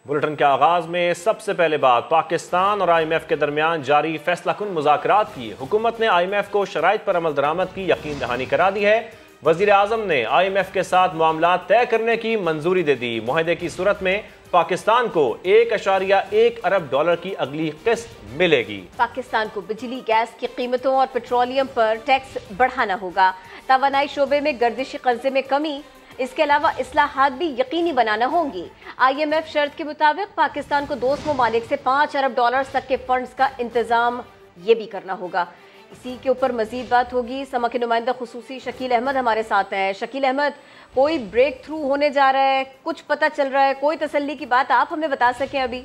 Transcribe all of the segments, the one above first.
Bulletin के आगाज में सबसे पहले बात पाकिस्तान और IMF के दरमियान जारी फैसलाकुन मुज़ाकरात की। हुकूमत ने IMF को शराइत पर अमल दरामद की यकीन दहानी करा दी है। वज़ीर आज़म ने IMF के साथ मामला तय करने की मंजूरी दे दी। मुआहदे की सूरत में पाकिस्तान को 1.1 अरब डॉलर की अगली किस्त मिलेगी। पाकिस्तान को बिजली गैस की कीमतों और पेट्रोलियम पर टैक्स बढ़ाना होगा। तवानाई शोबे में गर्दिशी कर्जे में कमी, इसके अलावा इस्लाहात भी यकीनी बनाना होंगी। IMF शर्त के मुताबिक पाकिस्तान को दोस्त ममालिक से 5 अरब डॉलर तक के फंड्स का इंतजाम ये भी करना होगा। इसी के ऊपर मजीद बात होगी। समा के नुमाइंदा खुसूसी शकील अहमद हमारे साथ हैं। शकील अहमद, कोई ब्रेक थ्रू होने जा रहा है, कुछ पता चल रहा है, कोई तसल्ली की बात आप हमें बता सकें अभी?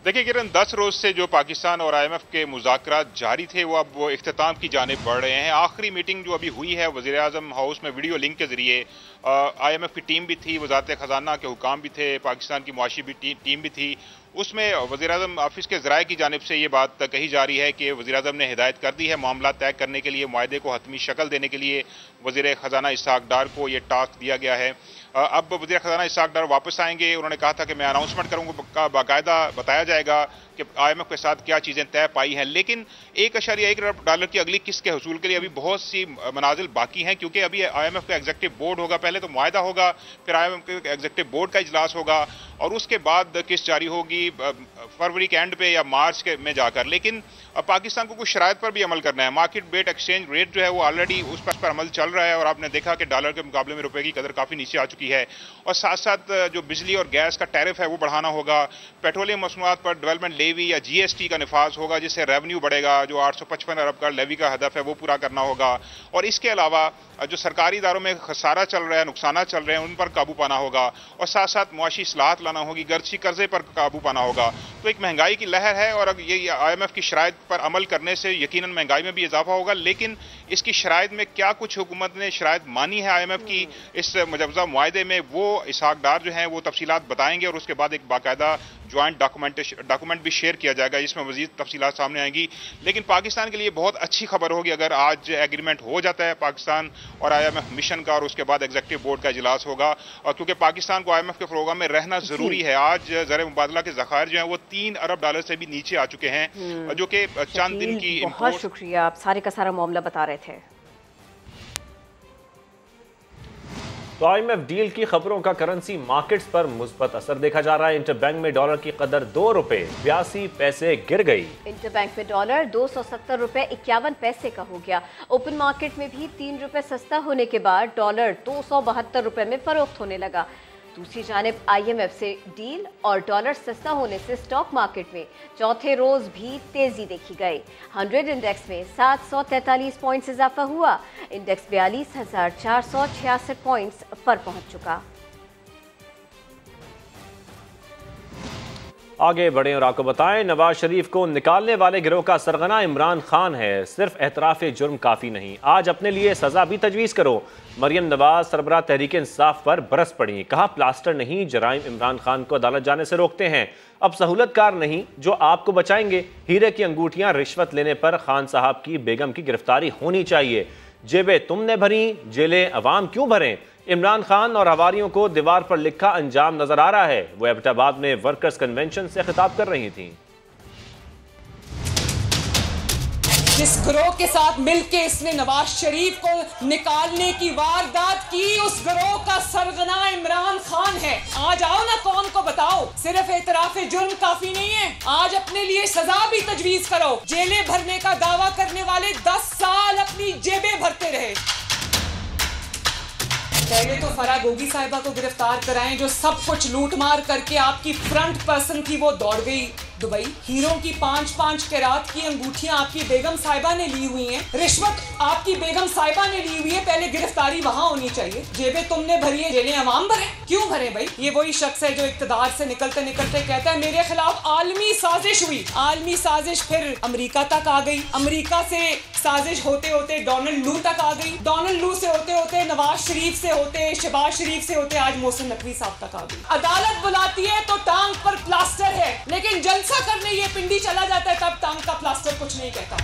देखिए किरण, 10 रोज से जो पाकिस्तान और IMF के मुज़ाकरात जारी थे वो अब वो इख्तिताम की जानिब बढ़ रहे हैं। आखिरी मीटिंग जो अभी हुई है वज़ीर आज़म हाउस में वीडियो लिंक के जरिए IMF की टीम भी थी, वज़ारत ख़जाना के हुकाम भी थे, पाकिस्तान की मुआशी भी टीम भी थी। उसमें वज़ीर आज़म ऑफिस के ज़राए की जानिब से ये बात कही जा रही है कि वज़ीर आज़म ने हिदायत कर दी है मामला तय करने के लिए, मुआहदे को हतमी शक्ल देने के लिए वज़ीर ख़जाना इसहाक डार को ये टास्क दिया गया है। अब वज़ीर ख़जाना इसहाक डार वापस आएंगे। उन्होंने कहा था कि मैं अनाउंसमेंट करूँगा, बाकायदा बताया जाएगा कि IMF के साथ क्या चीज़ें तय पाई हैं। लेकिन 1.1 अरब डॉलर की अगली किस्त के हसूल के लिए अभी बहुत सी मनाजिल बाकी हैं, क्योंकि अभी IMF का एग्जीक्यूटिव बोर्ड होगा, पहले तो मुआहदा होगा, फिर IMF के एग्जीक्यूटिव बोर्ड का इजलास होगा और उसके बाद किस्त जारी होगी फरवरी के एंड पे या मार्च के में जाकर। लेकिन पाकिस्तान को कुछ शराइत पर भी अमल करना है। मार्केट बेट एक्सचेंज रेट जो है वो ऑलरेडी उस पर अमल चल रहा है और आपने देखा कि डॉलर के मुकाबले में रुपए की कदर काफ़ी नीचे आ चुकी है। और साथ साथ जो बिजली और गैस का टैरिफ है वो बढ़ाना होगा। पेट्रोलियम मसनूआत पर डेवलपमेंट लेवी या GST का निफाज होगा, जिससे रेवेन्यू बढ़ेगा। जो 855 अरब का लेवी का हदफ है वो पूरा करना होगा। और इसके अलावा जो सरकारी इदारों में खसारा चल रहा है, नुकसान चल रहे हैं, उन पर काबू पाना होगा और साथ साथ मुआशी इस्लाहत लाना होगी, गर्ची कर्जे पर काबू पाना होगा। तो एक महंगाई की लहर है और अब ये IMF की शराइत पर अमल करने से यकीनन महंगाई में भी इजाफा होगा। लेकिन इसकी शराइत में क्या कुछ हुकूमत ने शराइत मानी है IMF की इस मुजवजा मुआहदे में, वो इसहाक डार जो हैं वो तफसीलात बताएंगे और उसके बाद एक बाकायदा ज्वाइंट डॉक्यूमेंट भी शेयर किया जाएगा, जिसमें मजीद तफसीलात सामने आएंगी। लेकिन पाकिस्तान के लिए बहुत अच्छी खबर होगी अगर आज एग्रीमेंट हो जाता है पाकिस्तान और IMF मिशन का और उसके बाद एग्जीक्यूटिव बोर्ड का इजलास होगा। और क्योंकि पाकिस्तान को IMF के प्रोग्राम में रहना जरूरी है। आज ज़र मुबादला के ज़खायर जो हैं वो 3 अरब डॉलर से भी नीचे आ चुके हैं, जो कि चंद दिन की। बहुत शुक्रिया, आप सारे का सारा मामला बता रहे थे। तो IMF डील की खबरों का करेंसी मार्केट्स पर मुस्बत असर देखा जा रहा है। इंटरबैंक में डॉलर की कदर 2 रुपए 82 पैसे गिर गई। इंटरबैंक में डॉलर 270 रुपए 51 पैसे का हो गया। ओपन मार्केट में भी 3 रुपए सस्ता होने के बाद डॉलर 272 रुपए में फरोख्त होने लगा। दूसरी जानिब IMF से डील और डॉलर सस्ता होने से स्टॉक मार्केट में चौथे रोज भी तेजी देखी गई। 100 इंडेक्स में 743 पॉइंट्स इजाफा हुआ। इंडेक्स 42,466 पॉइंट्स पर पहुंच चुका। आगे बढ़े और आपको बताएं, नवाज शरीफ को निकालने वाले गिरोह का सरगना इमरान खान है। सिर्फ एतराफ़ जुर्म काफ़ी नहीं, आज अपने लिए सज़ा भी तजवीज़ करो। मरियम नवाज सरबराह तहरीक इंसाफ पर बरस पड़ी। कहा प्लास्टर नहीं, जराइम इमरान खान को अदालत जाने से रोकते हैं। अब सहूलतकार नहीं जो आपको बचाएंगे। हीरे की अंगूठियां रिश्वत लेने पर खान साहब की बेगम की गिरफ्तारी होनी चाहिए। जेबें तुमने भरी, जेलें अवाम क्यों भरें। इमरान खान और हवारियों को दीवार पर लिखा अंजाम नजर आ रहा है। वो एबटाबाद में वर्कर्स कन्वेंशन से खिताब कर रही थी। जिस गिरोह के साथ मिलके इसने नवाज शरीफ को निकालने की वारदात की, उस गिरोह का सरगना इमरान खान है। आज आओ ना, कौन को बताओ। सिर्फ एतराफ़ जुर्म काफी नहीं है, आज अपने लिए सजा भी तजवीज करो। जेलें भरने का दावा करने वाले 10 साल अपनी जेबें भरते रहे। पहले तो फराह गोगी साहिबा को गिरफ्तार कराएं, जो सब कुछ लूट मार करके आपकी फ्रंट पर्सन थी, वो दौड़ गई दुबई। हीरों की 5-5 कैरात की अंगूठियां आपकी बेगम साहिबा ने ली हुई हैं। रिश्वत आपकी बेगम साहिबा ने ली हुई है, पहले गिरफ्तारी वहां होनी चाहिए। जेबें तुमने भरी है, जेलें अवाम भरे। क्यों भरे भाई? ये वही शख्स है जो इक्तदार से निकलते निकलते कहता है मेरे खिलाफ आलमी साजिश हुई। आलमी साजिश फिर अमरीका तक आ गई, अमरीका से साजिश होते होते डोनाल्ड लू तक आ गई, डोनाल्ड लू से होते होते नवाज शरीफ से होते, शहबाज शरीफ से होते आज मोहसिन नकवी साहब तक आ गई। अदालत बुलाती है तो टांग पर प्लास्टर है, लेकिन जलसा करने ये पिंडी चला जाता है तब टांग का प्लास्टर कुछ नहीं कहता।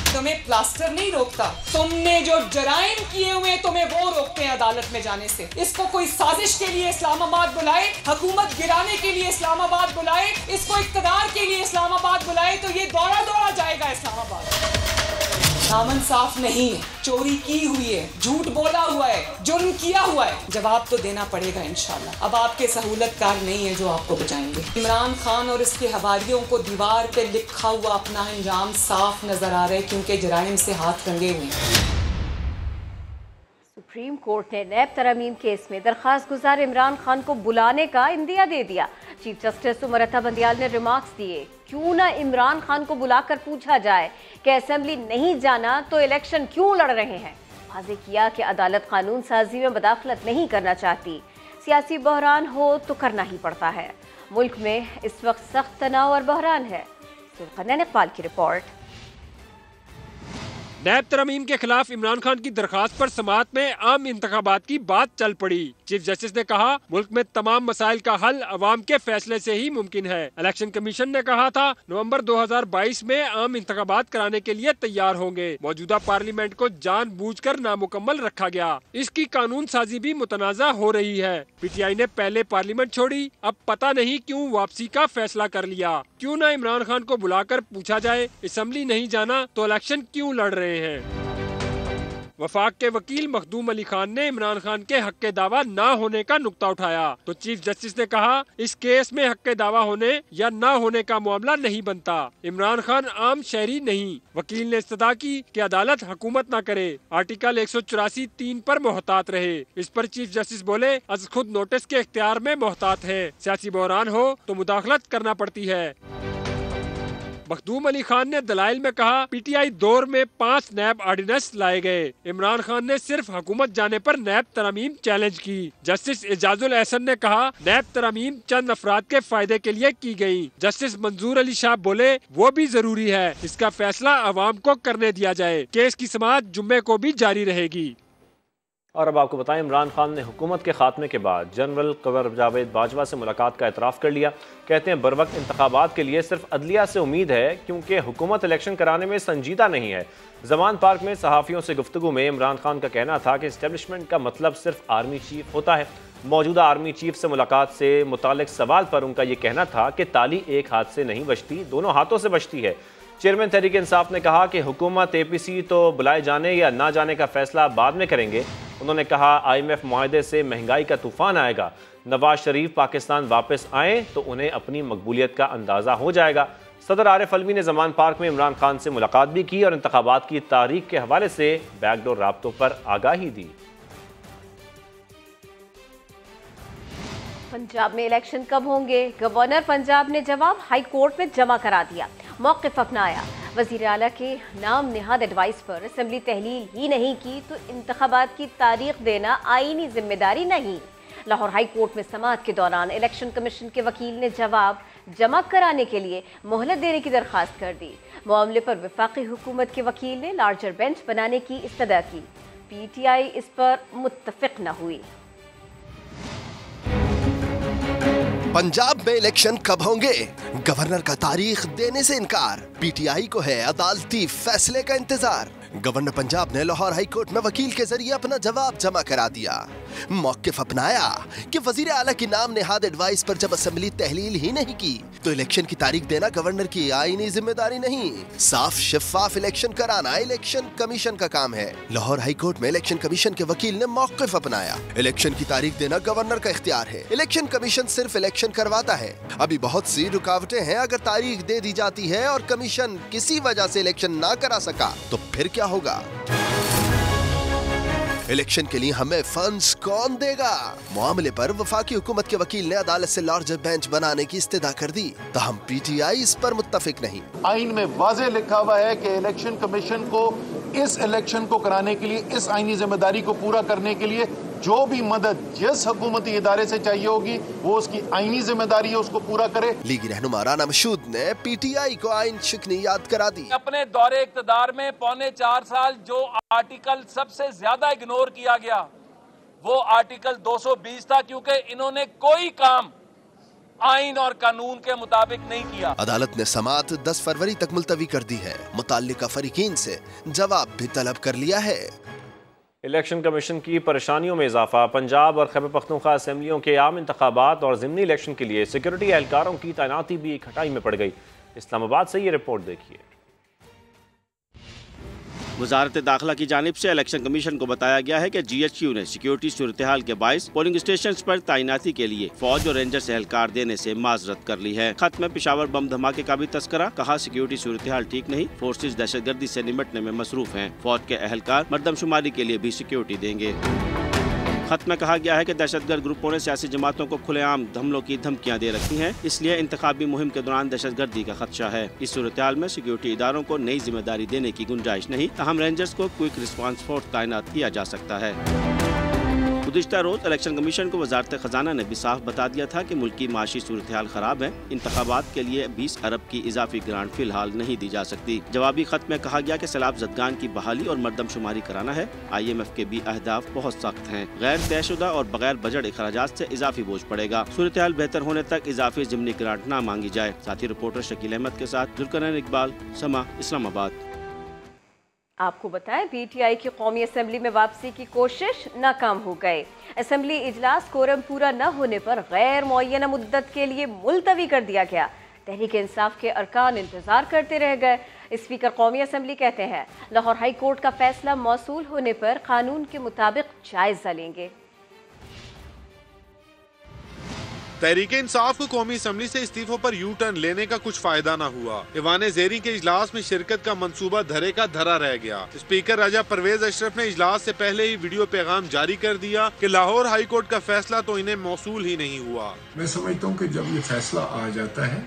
तुम्हें प्लास्टर नहीं रोकता, तुमने जो जराइम किए हुए तुम्हें वो रोकते हैं अदालत में जाने से। इसको कोई साजिश के लिए इस्लामाबाद बुलाए, हुकूमत गिराने के लिए इस्लामाबाद बुलाए, इसको इक़्तिदार के लिए इस्लामाबाद बुलाए तो ये दौड़ा दौड़ा जाएगा इस्लामाबाद। दामन साफ नहीं है, चोरी की हुई है, झूठ बोला हुआ है, जुर्म किया हुआ है, जवाब तो देना पड़ेगा इंशाल्लाह। अब आपके सहूलतकार नहीं है जो आपको बचाएंगे। इमरान खान और इसके हवारियों को दीवार पे लिखा हुआ अपना अंजाम साफ नजर आ रहा है, क्योंकि जराइम से हाथ रंगे हुए हैं। सुप्रीम कोर्ट ने नैब तरमीम केस में दरखास्त गुजार इमरान खान को बुलाने का इंदिया दे दिया। चीफ जस्टिस उमर अता बंदियाल ने रिमार्क्स दिए, क्यों ना इमरान खान को बुलाकर पूछा जाए कि असेंबली नहीं जाना तो इलेक्शन क्यों लड़ रहे हैं। वाज़ेह किया कि अदालत कानून साजी में मदाखलत नहीं करना चाहती, सियासी बहरान हो तो करना ही पड़ता है। मुल्क में इस वक्त सख्त तनाव और बहरान है। सुल्तान इकबाल की रिपोर्ट। नैब तरमीम के खिलाफ इमरान खान की दरखास्त पर समाअत में आम इंतखाबात की बात चल पड़ी। चीफ जस्टिस ने कहा, मुल्क में तमाम मसाइल का हल अवाम के फैसले से ही मुमकिन है। इलेक्शन कमीशन ने कहा था नवंबर 2022 में आम इंतखाबात कराने के लिए तैयार होंगे। मौजूदा पार्लियामेंट को जानबूझकर नामुकम्मल रखा गया। इसकी कानून साजी भी मुतनाज़ा हो रही है। PTI ने पहले पार्लियामेंट छोड़ी, अब पता नहीं क्यों वापसी का फैसला कर लिया। क्यों न इमरान खान को बुलाकर पूछा जाए, असेंबली नहीं जाना तो इलेक्शन क्यों लड़ रहे हैं। वफाक के वकील मखदूम अली खान ने इमरान खान के हक के दावा न होने का नुक्ता उठाया तो चीफ जस्टिस ने कहा, इस केस में हक के दावा होने या न होने का मामला नहीं बनता। इमरान खान आम शहरी नहीं। वकील ने इस्तदा की कि अदालत हुकूमत न करे, आर्टिकल 184(3) पर मोहतात रहे। इस पर चीफ जस्टिस बोले, अज खुद नोटिस के इख्तियार में मोहतात है, सियासी बहरान हो तो मुदाखलत करना पड़ती है। मखदूम अली खान ने दलाइल में कहा, PTI दौर में 5 नैब ऑर्डिनेंस लाए गए। इमरान खान ने सिर्फ हुकूमत जाने पर नैब तरमीम चैलेंज की। जस्टिस एजाजुल एहसन ने कहा, नैब तरमीम चंद अफराद के फायदे के लिए की गई। जस्टिस मंजूर अली शाह बोले, वो भी जरूरी है, इसका फैसला अवाम को करने दिया जाए। केस की समाअत जुम्मे को भी जारी रहेगी। और अब आपको बताएं, इमरान खान ने हुकूमत के खात्मे के बाद जनरल कंवर जावेद बाजवा से मुलाकात का एतराफ़ कर लिया। कहते हैं बरवक्त इंतखाबात के लिए सिर्फ अदलिया से उम्मीद है, क्योंकि हुकूमत इलेक्शन कराने में संजीदा नहीं है। जमान पार्क में सहाफ़ियों से गुफ्तगू में इमरान खान का कहना था कि इस्टेब्लिशमेंट का मतलब सिर्फ आर्मी चीफ होता है। मौजूदा आर्मी चीफ से मुलाकात से मुतालिक सवाल पर उनका ये कहना था कि ताली एक हाथ से नहीं बजती, दोनों हाथों से बजती है। चेयरमैन तहरीक इंसाफ ने कहा कि हुकूमत APC तो बुलाए जाने या ना जाने का फैसला बाद में करेंगे। उन्होंने कहा, IMF मुआहदे से महंगाई का तूफान आएगा। नवाज शरीफ पाकिस्तान वापस आए तो उन्हें अपनी मकबूलियत का अंदाज़ा हो जाएगा। सदर आरिफ अलवी ने जमान पार्क में इमरान खान से मुलाकात भी की और इंतखाबात की तारीख के हवाले से बैकडोर राब्तों पर आगाही दी। पंजाब में इलेक्शन कब होंगे? गवर्नर पंजाब ने जवाब हाई कोर्ट में जमा करा दिया, मौक़िफ़ अपनाया। वज़ीर आला के नाम निहाद एडवाइस पर असेंबली तहलील ही नहीं की तो इंतखाबात की तारीख देना आईनी जिम्मेदारी नहीं। लाहौर हाई कोर्ट में समाअत के दौरान इलेक्शन कमीशन के वकील ने जवाब जमा कराने के लिए मोहलत देने की दरख्वास्त कर दी। मामले पर वफाकी हुकूमत के वकील ने लार्जर बेंच बनाने की इस्तदा की। PTI इस पर मुत्तफिक न हुई। पंजाब में इलेक्शन कब होंगे? गवर्नर का तारीख देने से इनकार। PTI को है अदालती फैसले का इंतजार। गवर्नर पंजाब ने लाहौर हाई कोर्ट में वकील के जरिए अपना जवाब जमा करा दिया। मौक़िफ़ अपनाया कि वज़ीर आला की नाम निहाद एडवाइस पर जब असेंबली तहलील ही नहीं की तो इलेक्शन की तारीख देना गवर्नर की आईनी जिम्मेदारी नहीं, साफ शफाफ इलेक्शन कराना इलेक्शन कमीशन का काम है। लाहौर हाई कोर्ट में इलेक्शन कमीशन के वकील ने मौक़िफ़ अपनाया। इलेक्शन की तारीख देना गवर्नर का इख्तियार है, इलेक्शन कमीशन सिर्फ इलेक्शन करवाता है। अभी बहुत सी रुकावटें हैं। अगर तारीख दे दी जाती है और कमीशन किसी वजह से इलेक्शन ना करा सका तो फिर क्या होगा? इलेक्शन के लिए हमें फंड्स कौन देगा? मामले पर वफाकी हुकूमत के वकील ने अदालत से लार्जर बेंच बनाने की इस्तदा कर दी। ताहम PTI इस पर मुत्तफिक नहीं। आइन में वाज़ेह लिखा हुआ है कि इलेक्शन कमीशन को इस इलेक्शन को कराने के लिए, इस आईनी जिम्मेदारी को पूरा करने के लिए जो भी मदद जिस हुकूमती इदारे से चाहिए होगी वो उसकी आईनी जिम्मेदारी है, उसको पूरा करे। लीगी रहनुमा राना मशहूद ने PTI को आइन शिकनी याद करा दी। अपने दौरे इक़्तिदार में 4.25 साल जो आर्टिकल सबसे ज्यादा इग्नोर किया गया वो आर्टिकल 220 था, क्योंकि इन्होंने कोई काम आइन और कानून के मुताबिक नहीं किया। अदालत ने समाअत 10 फरवरी तक मुलतवी कर दी है। मुताल्लिका फरीकीन से जवाब भी तलब कर लिया है। इलेक्शन कमीशन की परेशानियों में इजाफा। पंजाब और खैबर पख्तूनख्वा असेंबलियों के आम इंतखाबात और ज़िमनी इलेक्शन के लिए सिक्योरिटी एहलकारों की तैनाती भी खटाई में पड़ गई। इस्लामाबाद से ये रिपोर्ट देखिए। वजारत दाखिला की जानिब से इलेक्शन कमीशन को बताया गया है कि GHQ ने सिक्योरिटी सूरत हाल के बायस पोलिंग स्टेशन पर तैनाती के लिए फौज और रेंजर्स एहलकार देने से माजरत कर ली है। खत में पेशावर बम धमाके का भी तस्करा। कहा सिक्योरिटी सूरत हाल ठीक नहीं, फोर्सेज दहशतगर्दी से निपटने में मसरूफ हैं। फौज के एहलकार मर्दमशुमारी के लिए भी सिक्योरिटी देंगे। खत में कहा गया है कि दहशतगर्द ग्रुपों ने सियासी जमातों को खुलेआम हमलों की धमकियां दे रखी हैं, इसलिए इंतखाबी मुहिम के दौरान दहशतगर्दी का खदशा है। इस सूरत हाल में सिक्योरिटी इदारों को नई जिम्मेदारी देने की गुंजाइश नहीं, तहम रेंजर्स को क्विक रिस्पांस फोर्स तैनात किया जा सकता है। गुज़िश्ता रोज इलेक्शन कमीशन को वजारत खजाना ने भी साफ बता दिया था कि मुल्क की माशी सूरत हाल खराब है। इंतखाबात के लिए 20 अरब की इजाफी ग्रांट फिलहाल नहीं दी जा सकती। जवाबी खत में कहा गया कि सैलाब ज़दगान की बहाली और मरदमशुमारी कराना है। IMF के भी अहदाफ बहुत सख्त हैं। गैर तयशुदा और बगैर बजट अखराजात से इजाफी बोझ पड़ेगा। सूरत हाल बेहतर होने तक इजाफी ज़िमनी ग्रांट न मांगी जाए। साथी रिपोर्टर शकील अहमद के साथ जुल्करनैन इकबाल, समा, इस्लामाबाद। आपको बताएं, PTI की कौमी असेंबली में वापसी की कोशिश नाकाम हो गए। असेंबली इजलास कोरम पूरा न होने पर गैर मुअय्यना मुद्दत के लिए मुलतवी कर दिया गया। तहरीक इंसाफ के अरकान इंतजार करते रह गए। स्पीकर कौमी असेंबली कहते हैं लाहौर हाई कोर्ट का फैसला मौसूल होने पर कानून के मुताबिक जायजा लेंगे। तहरीक इंसाफ को कौमी असेंबली से इस्तीफों पर यू टर्न लेने का कुछ फायदा न हुआ। ईवान ज़ेरी के इजलास में शिरकत का मंसूबा धरे का धरा रह गया। स्पीकर राजा परवेज अशरफ ने इजलास से पहले ही वीडियो पैगाम जारी कर दिया कि लाहौर हाई कोर्ट का फैसला तो इन्हें मौसूल ही नहीं हुआ। मैं समझता हूँ कि जब ये फैसला आ जाता है,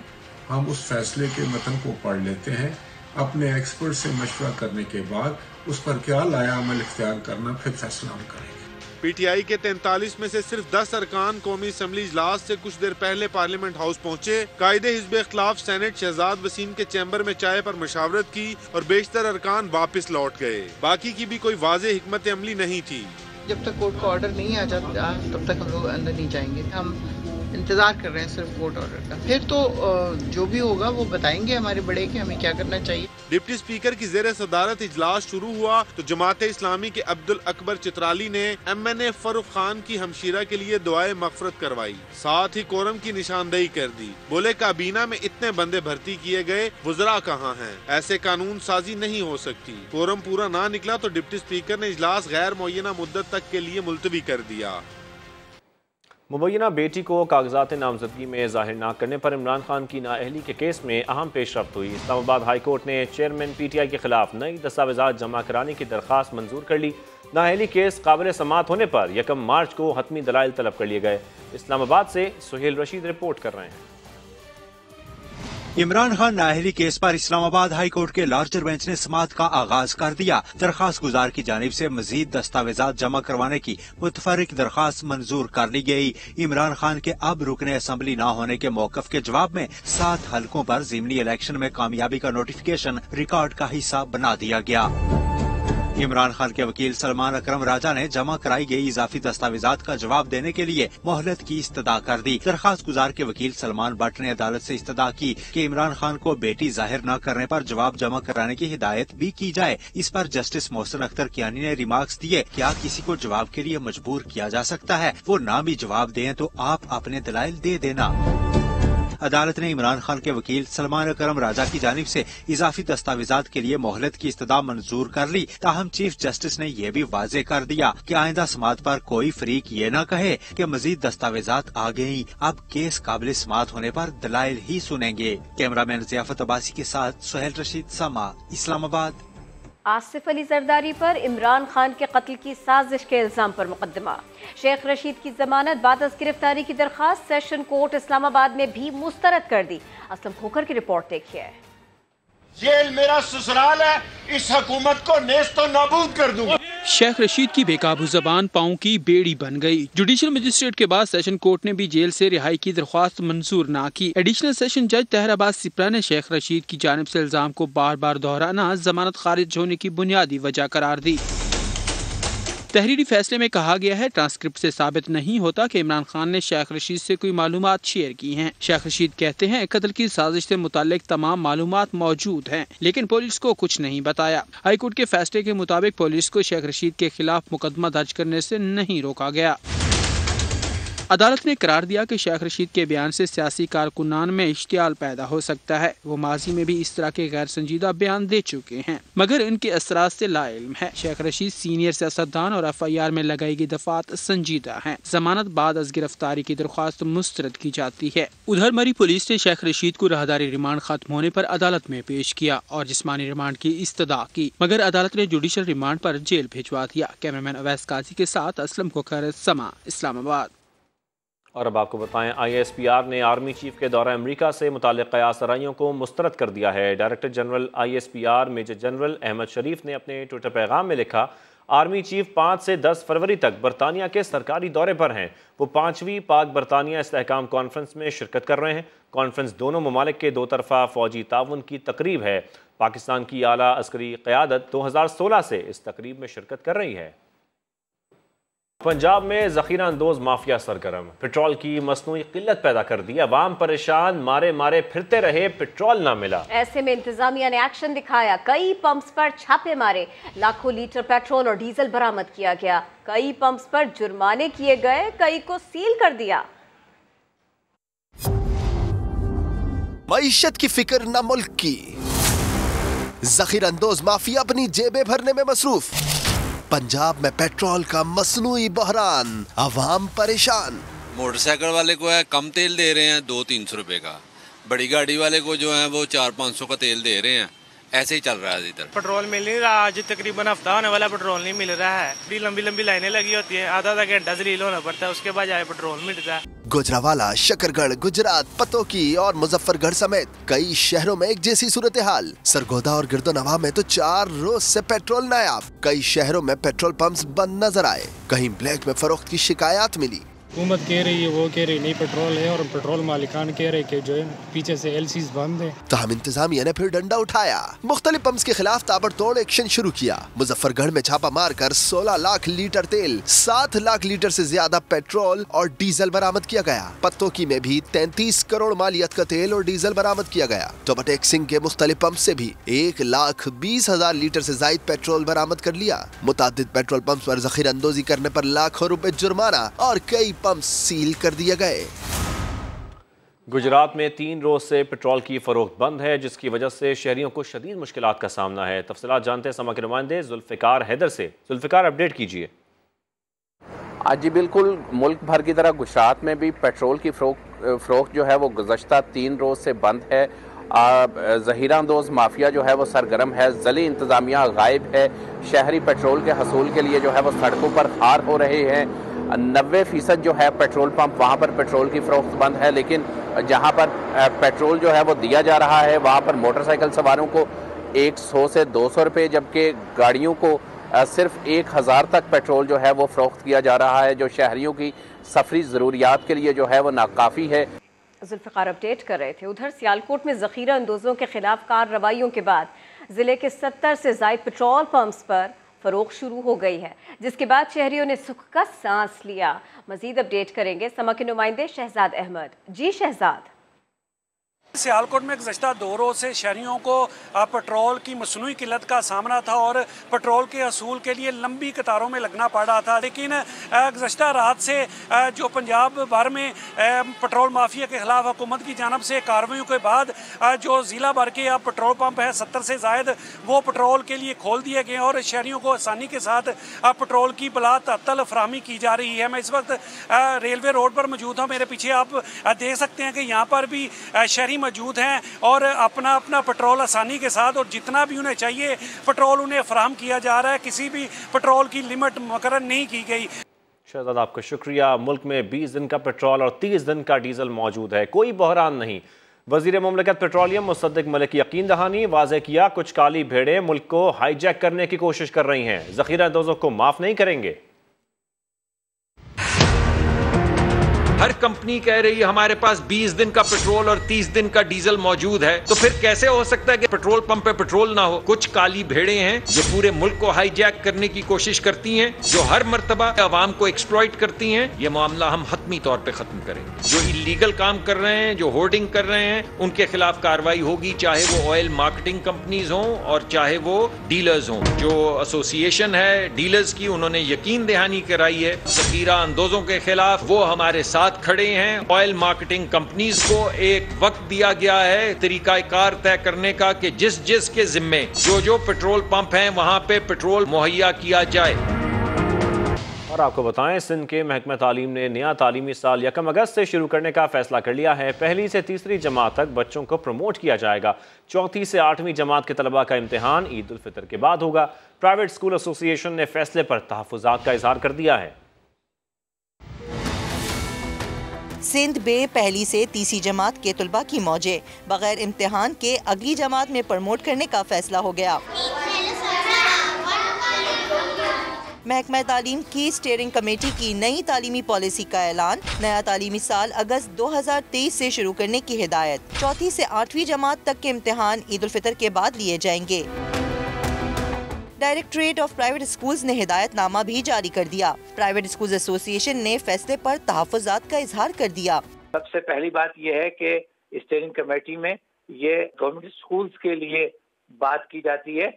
हम उस फैसले के मतन को पढ़ लेते हैं, अपने एक्सपर्ट से मशवरा करने के बाद उस पर क्या लाया अमल इख्तियार करना, फिर फैसला हम करेंगे। PTI के 43 में से सिर्फ 10 अरकान कौमी असेंबली इजलास से कुछ देर पहले पार्लियामेंट हाउस पहुंचे। कायदे हिज़्ब इख्तिलाफ सेनेट शहजाद वसीम के चैम्बर में चाय पर मशावरत की और बेशतर अरकान वापस लौट गए। बाकी की भी कोई वाज़ेह हिकमत अमली नहीं थी। जब तक कोर्ट का ऑर्डर नहीं आ जाता तब तक हम लोग अंदर नहीं जाएंगे। हम इंतजार कर रहे हैं सिर्फ कोर्ट ऑर्डर का। फिर तो जो भी होगा वो बताएंगे हमारे बड़े कि हमें क्या करना चाहिए। डिप्टी स्पीकर की जेर सदारत इजलास शुरू हुआ तो जमात इस्लामी के अब्दुल अकबर चित्राली ने MNA फरूख खान की हमशीरा के लिए दुआए मगफरत करवाई। साथ ही कोरम की निशानदेही कर दी। बोले काबीना में इतने बंदे भर्ती किए गए, वज़रा कहाँ हैं? ऐसे कानून साजी नहीं हो सकती। कोरम पूरा ना निकला तो डिप्टी स्पीकर ने इजलास गैर मुअय्यना मुद्दत तक के लिए मुलतवी कर दिया। मुबैना बेटी को कागजात नामजदगी में जाहिर न करने पर इमरान खान की नाअहली के केस में अहम पेशरफ्त हुई। इस्लामाबाद हाई कोर्ट ने चेयरमैन PTI के खिलाफ नई दस्तावेजात जमा कराने की दरख्वास्त मंजूर कर ली। नाअहली केस काबिल समाअत होने पर 1 मार्च को हतमी दलाइल तलब कर लिए गए। इस्लामाबाद से सुहेल रशीद रिपोर्ट कर रहे हैं। इमरान खान नाअहली केस पर इस्लामाबाद हाई कोर्ट के लार्जर बेंच ने समाअत का आगाज कर दिया। दरखास्त गुजार की जानिब से मजीद दस्तावेजात जमा करवाने की मुतफर्रिक दरखास्त मंजूर कर ली गई। इमरान खान के अब रुकने असेंबली न होने के मौकफ के जवाब में 7 हलकों पर ज़िमनी इलेक्शन में कामयाबी का नोटिफिकेशन रिकॉर्ड का हिस्सा बना दिया गया। इमरान खान के वकील सलमान अकरम राजा ने जमा कराई गई इजाफी दस्तावेजात का जवाब देने के लिए मोहलत की इस्तदा कर दी। दरखास्त गुजार के वकील सलमान भट्ट ने अदालत से इस्तदा की कि इमरान खान को बेटी जाहिर न करने पर जवाब जमा कराने की हिदायत भी की जाए। इस पर जस्टिस मोहसिन अख्तर कियानी ने रिमार्क्स दिए, क्या किसी को जवाब के लिए मजबूर किया जा सकता है? वो ना भी जवाब दें तो आप अपने दलाइल दे देना। अदालत ने इमरान खान के वकील सलमान अकरम राजा की जानिब से इजाफी दस्तावेजात के लिए मोहलत की इस्तदा मंजूर कर ली। ताहम चीफ जस्टिस ने यह भी वाजे कर दिया कि आइंदा समाअत पर कोई फरीक ये न कहे कि मजीद दस्तावेजात आ गयी, अब केस काबिल समाअत होने पर दलाइल ही सुनेंगे। कैमरामैन ज़ियाफत अब्बासी के साथ सुहेल रशीद, समा, इस्लामाबाद। आसिफ अली जरदारी पर इमरान खान के कत्ल की साजिश के इल्जाम पर मुकदमा। शेख रशीद की जमानत बाद गिरफ्तारी की दरखास्त सेशन कोर्ट इस्लामाबाद ने भी मुस्तरद कर दी। असलम खोखर की रिपोर्ट देखिए। जेल मेरा ससुराल है, इस हुकूमत को नेस्तो नाबूद कर दूंगा। शेख रशीद की बेकाबू जबान पाँव की बेड़ी बन गई। जुडिशल मजिस्ट्रेट के बाद सेशन कोर्ट ने भी जेल से रिहाई की दरख्वास्त मंजूर न की। एडिशनल सेशन जज तहराबाद सिप्रा ने शेख रशीद की जानिब से इल्जाम को बार बार दोहराना जमानत खारिज होने की बुनियादी वजह करार दी। तहरीरी फैसले में कहा गया है, ट्रांसक्रिप्ट से साबित नहीं होता कि इमरान खान ने शेख रशीद से कोई मालूमात शेयर की हैं। शेख रशीद कहते हैं कत्ल की साजिश से मुताल्लिक तमाम मालूमात मौजूद हैं, लेकिन पुलिस को कुछ नहीं बताया। हाईकोर्ट के फैसले के मुताबिक पुलिस को शेख रशीद के खिलाफ मुकदमा दर्ज करने से नहीं रोका गया। अदालत ने करार दिया कि शेख रशीद के बयान से सियासी कारकुनान में इश्तियाल पैदा हो सकता है। वो माजी में भी इस तरह के गैर संजीदा बयान दे चुके हैं, मगर इनके असरात से लाइल्म है। शेख रशीद सीनियर सियासतदान और FIR में लगाई गई दफात संजीदा हैं। जमानत बाद अज गिरफ्तारी की दरख्वास्त मुस्तरद की जाती है। उधर मरी पुलिस ने शेख रशीद को राहदारी रिमांड खत्म होने पर अदालत में पेश किया और जिस्मानी रिमांड की इस्तदा की, मगर अदालत ने जुडिशल रिमांड पर जेल भिजवा दिया। कैमरामैन अवैस काजी के साथ असलम कोकर, समा, इस्लामाबाद। और अब आपको बताएं, ISPR ने आर्मी चीफ के दौरा अमेरिका से मुताल्लिक़ क़यासराइयों को मुस्तरद कर दिया है। Director general ISPR major general Ahmed Sharif ने अपने ट्विटर पैगाम में लिखा, आर्मी चीफ 5 से 10 फरवरी तक बरतानिया के सरकारी दौरे पर हैं। वो 5वीं पाक बरतानिया इस्तेहकाम कॉन्फ्रेंस में शिरकत कर रहे हैं। कॉन्फ्रेंस दोनों ममालिक के 2 तरफ़ा फ़ौजी ताउन की तकरीब है। पाकिस्तान की आला अस्करी क़यादत 2016 से इस तकरीब में शिरकत कर रही है। पंजाब में ज़ख़ीरा अंदोज़ माफिया सरगर्म, पेट्रोल की मसनूई किल्लत पैदा कर दी। अवाम परेशान, मारे मारे फिरते रहे, पेट्रोल ना मिला। ऐसे में इंतजामिया ने एक्शन दिखाया, कई पंप्स पर छापे मारे, लाखों लीटर पेट्रोल और डीजल बरामद किया गया। कई पंप्स पर जुर्माने किए गए, कई को सील कर दिया। मईशत की फिक्र न मुल्क की, ज़ख़ीरा अंदोज़ माफिया अपनी जेबें भरने में मसरूफ। पंजाब में पेट्रोल का मसनूई बहरान, अवाम परेशान। मोटरसाइकिल वाले को है कम तेल दे रहे हैं 200-300 रुपए का, बड़ी गाड़ी वाले को जो है वो 400-500 का तेल दे रहे हैं। ऐसे ही चल रहा है इधर। पेट्रोल मिल नहीं रहा, आज तकरीबन हफ्ता होने वाला पेट्रोल नहीं मिल रहा है। बड़ी लंबी लंबी लाइनें लगी होती है, आधा घंटा जलील होना पड़ता है, उसके बाद जाए पेट्रोल मिलता है। गुजरावाला, शकरगढ़, गुजरात, पतोकी और मुजफ्फरगढ़ समेत कई शहरों में एक जैसी सूरत हाल। सरगोदा और गिरदोनवा में तो 4 रोज से पेट्रोल नायाब। कई शहरों में पेट्रोल पंप्स बंद नजर आए। कहीं ब्लैक में फरोख्त की शिकायत मिली। हुकूमत कह रही है, वो कह रही नहीं पेट्रोल है, और पेट्रोल मालिकान कह रहे कि जो है पीछे से LCs बंद है। तहम इंतजामिया ने फिर डंडा उठाया, मुख्तलिफ पंप्स के खिलाफ ताबड़तोड़ एक्शन शुरू किया। मुजफ्फरगढ़ में छापा मारकर 16 लाख लीटर तेल, 7 लाख लीटर से ज्यादा पेट्रोल और डीजल बरामद किया गया। पत्तोकी में भी 33 करोड़ मालियत का तेल और डीजल बरामद किया गया। टोबाटेक सिंह के मुख्तलिफ पंप से भी 1,20,000 लीटर से जायद पेट्रोल बरामद कर लिया। मुतादिद पेट्रोल पंप पर ज़ख़ीरा अंदोज़ी करने पर लाखों रुपए जुर्माना और कई पंप सील कर दिए गए। गुजरात में 3 रोज से पेट्रोल की फरोख्त बंद है, जिसकी वजह से शहरियों को शदीद मुश्किलात का सामना है। तफसीलात जानते हैं समा के नुमाइंदे जुल्फ़िकार हैदर से। जुल्फ़िकार, अपडेट कीजिए। आज जी बिल्कुल मुल्क भर की तरह गुजरात में भी पेट्रोल की फरोख्त जो है वो गुज़श्ता 3 रोज से बंद है। ज़ख़ीरा अंदोज़ माफिया जो है वो सरगर्म है, ज़ली इंतज़ामिया गायब है। शहरी पेट्रोल के हसूल के लिए जो है वो सड़कों पर खार हो रहे हैं। 90% जो है पेट्रोल पंप वहाँ पर पेट्रोल की फरोख्त बंद है, लेकिन जहाँ पर पेट्रोल जो है वो दिया जा रहा है वहाँ पर मोटरसाइकिल सवारों को 100 से 200 रुपये, जबकि गाड़ियों को सिर्फ 1000 तक पेट्रोल जो है वो फरोख्त किया जा रहा है, जो शहरियों की सफरी ज़रूरियात के लिए जो है वो नाकाफ़ी है। जुल्फ़िकार अपडेट कर रहे थे। उधर सियालकोट में ज़ख़ीरा अंदोज़ों के खिलाफ कार्रवाइयों के बाद जिले के 70 से ज़ायद पेट्रोल पंप्स पर फरोख्त शुरू हो गई है, जिसके बाद शहरियों ने सुख का सांस लिया। मजीद अपडेट करेंगे समा के नुमाइंदे शहजाद अहमद। जी शहजाद। सियालकोट में गुज़श्ता 2 रोज़ से शहरियों को पेट्रोल की मसनूई किल्लत का सामना था और पेट्रोल के असूल के लिए लंबी कतारों में लगना पड़ रहा था। लेकिन गुज़श्ता रात से जो पंजाब भर में पेट्रोल माफिया के खिलाफ हुकूमत की जानब से कार्रवाइयों के बाद जो ज़िला भर के पेट्रोल पंप है 70 से ज़ायद, वो पेट्रोल के लिए खोल दिए गए और शहरियों को आसानी के साथ पेट्रोल की बला तअत्तल फराहमी की जा रही है। मैं इस वक्त रेलवे रोड पर मौजूद हूँ। मेरे पीछे आप देख सकते हैं कि यहाँ पर भी शहरी मौजूद हैं और अपना अपना पेट्रोल आसानी के साथ और जितना भी उन्हें चाहिए पेट्रोल उन्हें फराहम किया जा रहा है। किसी भी पेट्रोल की लिमिट मुकर्रर नहीं की गई। शहजाद, आपका शुक्रिया। मुल्क में 20 दिन का पेट्रोल और 30 दिन का डीजल मौजूद है, कोई बहरान नहीं। वजीर मुमलिकत पेट्रोलियम मुसद्दिक मलिक यकीन दहानी वाज़े किया, कुछ काली भेड़ें मुल्क को हाईजैक करने की कोशिश कर रही हैं, ज़ख़ीरा अंदोज़ों को माफ़ नहीं करेंगे। हर कंपनी कह रही है हमारे पास 20 दिन का पेट्रोल और 30 दिन का डीजल मौजूद है, तो फिर कैसे हो सकता है कि पेट्रोल पंप पे पेट्रोल ना हो? कुछ काली भेड़ें हैं जो पूरे मुल्क को हाईजैक करने की कोशिश करती हैं, जो हर मर्तबा आवाम को एक्सप्लॉइट करती हैं। ये मामला हम हतमी तौर पे खत्म करेंगे। जो इलीगल काम कर रहे हैं, जो होर्डिंग कर रहे हैं, उनके खिलाफ कार्रवाई होगी, चाहे वो ऑयल मार्केटिंग कंपनीज हों और चाहे वो डीलर्स हों। जो एसोसिएशन है डीलर्स की, उन्होंने यकीन दहानी कराई है ज़ख़ीरा अंदोजों के खिलाफ, वो हमारे साथ खड़े हैं। ऑयल मार्केटिंग कंपनीज को एक वक्त दिया गया है तरीकाकार तय करने का कि जिस जिस के जिम्मे जो पेट्रोल पंप हैं वहां पे पेट्रोल मुहैया किया जाए। और आपको बताएं, सिंध के महकमा तालीम ने नया तालीमी साल 1 अगस्त से शुरू करने का फैसला कर लिया है। पहली से तीसरी जमात तक बच्चों को प्रमोट किया जाएगा। चौथी से 8वीं जमात के तलबा का इम्तिहान ईद उल फितर के बाद होगा। प्राइवेट स्कूल एसोसिएशन ने फैसले पर तहफ़्फ़ुज़ात का इजहार कर दिया है। सिंध में पहली से तीसरी जमात के तलबा की मौजे बगैर इम्तिहान के अगली जमात में प्रमोट करने का फैसला हो गया। महकमा तालीम की स्टीयरिंग कमेटी की नई तालीमी पॉलिसी का ऐलान, नया तालीमी साल अगस्त 2023 से शुरू करने की हिदायत। चौथी से 8वीं जमात तक के इम्तिहान ईद उल फितर के बाद लिए जाएंगे। डायरेक्टरेट ऑफ प्राइवेट स्कूल्स ने हिदायतनामा भी जारी कर दिया। प्राइवेट स्कूल्स एसोसिएशन ने फैसले पर तहफ़्फ़ुज़ात का इजहार कर दिया। सबसे पहली बात यह है कि स्टीयरिंग कमेटी में ये गवर्नमेंट स्कूल्स के लिए बात की जाती है,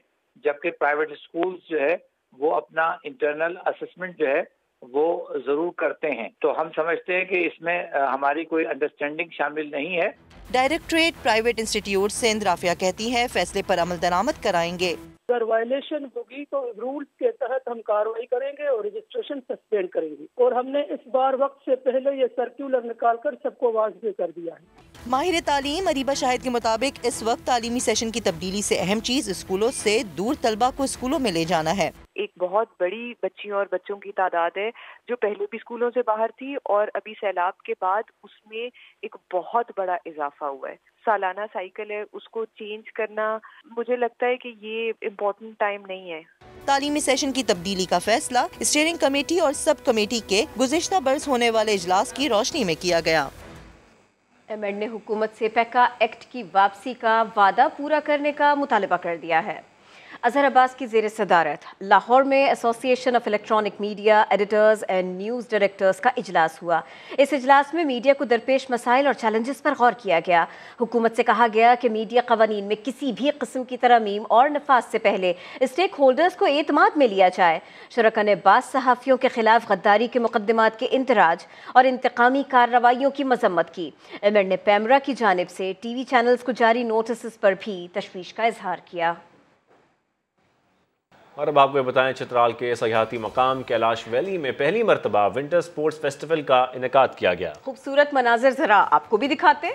जबकि प्राइवेट स्कूल्स जो है वो अपना इंटरनल असेसमेंट जो है वो जरूर करते हैं। तो हम समझते हैं कि इसमें हमारी कोई अंडरस्टैंडिंग शामिल नहीं है। Directorate private institute Sindh Rafia कहती है फैसले पर अमल दरामद कराएंगे। अगर वायलेशन होगी तो रूल्स के तहत हम कार्रवाई करेंगे और रजिस्ट्रेशन सस्पेंड करेंगे। और हमने इस बार वक्त से पहले ये सर्कुलर निकालकर सबको वाज़ेह कर दिया है। माहिर तालीम अरीबा शाहिद के मुताबिक इस वक्त तालीमी सेशन की तब्दीली से अहम चीज स्कूलों से दूर तलबा को स्कूलों में ले जाना है। एक बहुत बड़ी बच्चियों और बच्चों की तादाद है जो पहले भी स्कूलों से बाहर थी और अभी सैलाब के बाद उसमें एक बहुत बड़ा इजाफा हुआ है। सालाना साइकिल है, उसको चेंज करना मुझे लगता है कि ये इम्पोर्टेंट टाइम नहीं है। तालीमी सेशन की तब्दीली का फैसला स्टीयरिंग कमेटी और सब कमेटी के गुज़िश्ता बरस होने वाले इजलास की रोशनी में किया गया। एमेंड ने हुकूमत से पैका एक्ट की वापसी का वादा पूरा करने का मुतालबा कर दिया है। अजहर अब्बास की ज़ेर सदारत लाहौर में association of electronic media editors and news directors का इजलास हुआ। इस इजलास में मीडिया को दरपेश मसाइल और चैलेंजेस पर गौर किया गया। हुकूमत से कहा गया कि मीडिया कवानीन में किसी भी किस्म की तरमीम और नफाज से पहले स्टेक होल्डर्स को एतमाद में लिया जाए। शुरका ने बाज़ सहाफ़ियों के खिलाफ गद्दारी के मुकदमात के इंतराज और इंतकामी कार्रवाइयों की मजम्मत की। एमेंड ने पैमरा की जानिब से टीवी चैनल्स को जारी नोटिस पर भी तशवीश का इजहार किया। और अब आपको बताएं, चित्राल के सयाहती मकाम कैलाश वैली में पहली मरतबा विंटर स्पोर्ट्स फेस्टिवल का इनेकाद किया गया। खूबसूरत मनाजिर जरा आपको भी दिखाते।